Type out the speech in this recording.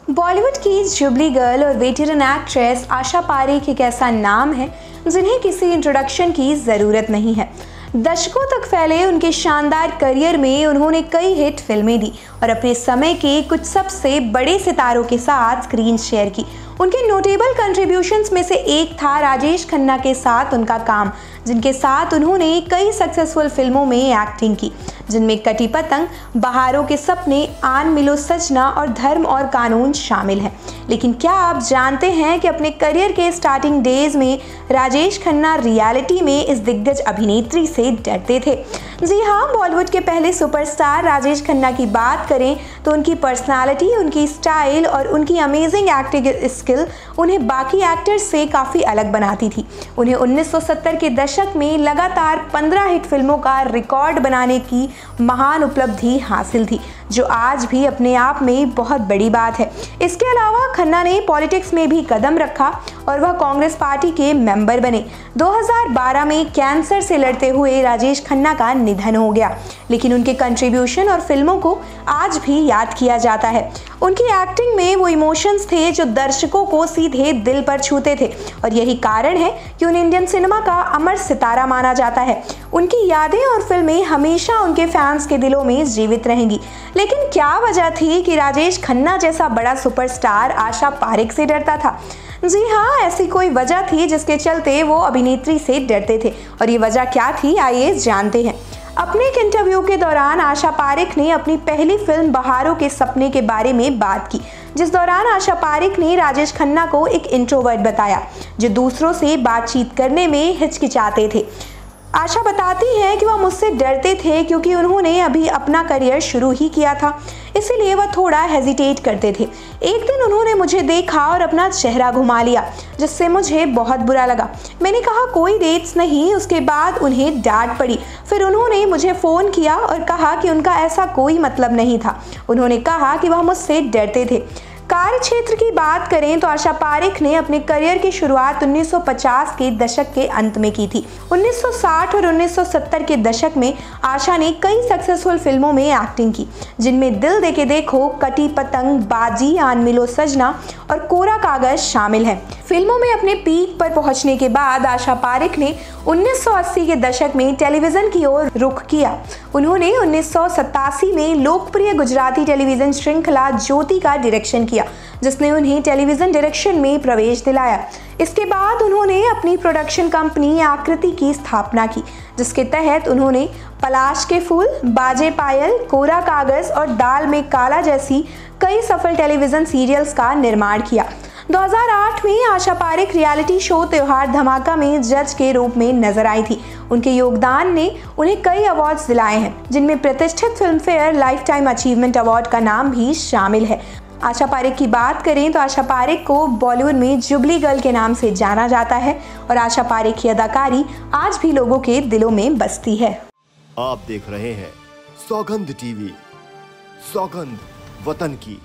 बॉलीवुड की jubilee girl और veteran actress Asha Parekh एक ऐसा नाम है जिन्हें किसी इंट्रोडक्शन की ज़रूरत नहीं है। दशकों तक फैले उनके शानदार करियर में उन्होंने कई हिट फिल्में दी और अपने समय के कुछ सबसे बड़े सितारों के साथ स्क्रीन शेयर की। उनके नोटेबल कंट्रीब्यूशंस में से एक था राजेश खन्ना के साथ उनका काम, जिनके साथ उन्होंने कई सक्सेसफुल फिल्मों में एक्टिंग की, जिनमें कटी पतंग, बहारों के सपने, आन मिलो सजना और धर्म और कानून शामिल हैं। लेकिन क्या आप जानते हैं कि अपने करियर के स्टार्टिंग डेज में राजेश खन्ना रियलिटी में इस दिग्गज अभिनेत्री से डरते थे? जी हाँ, बॉलीवुड के पहले सुपरस्टार राजेश खन्ना की बात करें तो उनकी पर्सनालिटी, उनकी स्टाइल और उनकी अमेजिंग एक्टिंग स्किल उन्हें बाकी एक्टर्स से काफ़ी अलग बनाती थी। उन्हें 1970 के दशक में लगातार 15 हिट फिल्मों का रिकॉर्ड बनाने की महान उपलब्धि हासिल थी, जो आज भी अपने आप में बहुत बड़ी बात है। इसके अलावा खन्ना ने पॉलिटिक्स में भी कदम रखा और वह कांग्रेस पार्टी के मेंबर बने। 2012 में कैंसर से लड़ते हुए राजेश खन्ना का निधन हो गया, लेकिन उनके कंट्रीब्यूशन और फिल्मों को आज भी याद किया जाता है। उनकी एक्टिंग में वो इमोशंस थे जो दर्शकों को सीधे दिल पर छूते थे और यही कारण है कि उन्हें इंडियन सिनेमा का अमर सितारा माना जाता है। उनकी यादें और फिल्में हमेशा उनके फैंस के दिलों में जीवित रहेंगी। लेकिन क्या वजह थी कि राजेश खन्ना जैसा बड़ा सुपरस्टार आशा पारेख से डरता था? जी हाँ, ऐसी कोई वजह थी जिसके चलते वो अभिनेत्री से डरते थे, और ये वजह क्या थी आइए जानते हैं। अपने एक इंटरव्यू के दौरान आशा पारेख ने अपनी पहली फिल्म बहारों के सपने के बारे में बात की, जिस दौरान आशा पारेख ने राजेश खन्ना को एक इंट्रोवर्ट बताया जो दूसरों से बातचीत करने में हिचकिचाते थे। आशा बताती हैं कि वह मुझसे डरते थे क्योंकि उन्होंने अभी अपना करियर शुरू ही किया था, इसीलिए वह थोड़ा हेजिटेट करते थे। एक दिन उन्होंने मुझे देखा और अपना चेहरा घुमा लिया, जिससे मुझे बहुत बुरा लगा। मैंने कहा कोई डेट्स नहीं। उसके बाद उन्हें डांट पड़ी। फिर उन्होंने मुझे फ़ोन किया और कहा कि उनका ऐसा कोई मतलब नहीं था। उन्होंने कहा कि वह मुझसे डरते थे। कार्य क्षेत्र की बात करें तो आशा पारेख ने अपने करियर की शुरुआत 1950 के दशक के अंत में की थी। 1960 और 1970 के दशक में आशा ने कई सक्सेसफुल फिल्मों में एक्टिंग की, जिनमें दिल देके देखो, कटी पतंग, बाजी, आन मिलो सजना और कोरा कागज शामिल हैं। फिल्मों में अपने पीक पर पहुंचने के बाद आशा पारेख ने 1980 के दशक में टेलीविज़न की ओर रुख किया। उन्होंने 1987 में लोकप्रिय गुजराती टेलीविज़न श्रृंखला ज्योति का डायरेक्शन किया, जिसने उन्हें टेलीविज़न डायरेक्शन में प्रवेश दिलाया। इसके बाद उन्होंने अपनी प्रोडक्शन कंपनी आकृति की स्थापना की, जिसके तहत उन्होंने पलाश के फूल, बाजे पायल, कोरा कागज और दाल में काला जैसी कई सफल टेलीविज़न सीरियल्स का निर्माण किया। 2008 में आशा पारेख रियलिटी शो त्योहार धमाका में जज के रूप में नजर आई थी। उनके योगदान ने उन्हें कई अवार्ड्स दिलाए हैं, जिनमें प्रतिष्ठित film fair life time achievement award का नाम भी शामिल है। आशा पारेख की बात करें तो आशा पारेख को बॉलीवुड में जुबली गर्ल के नाम से जाना जाता है और आशा पारेख की अदाकारी आज भी लोगों के दिलों में बसती है। आप देख रहे हैं सौगंध टीवी, सौगंध वतन की।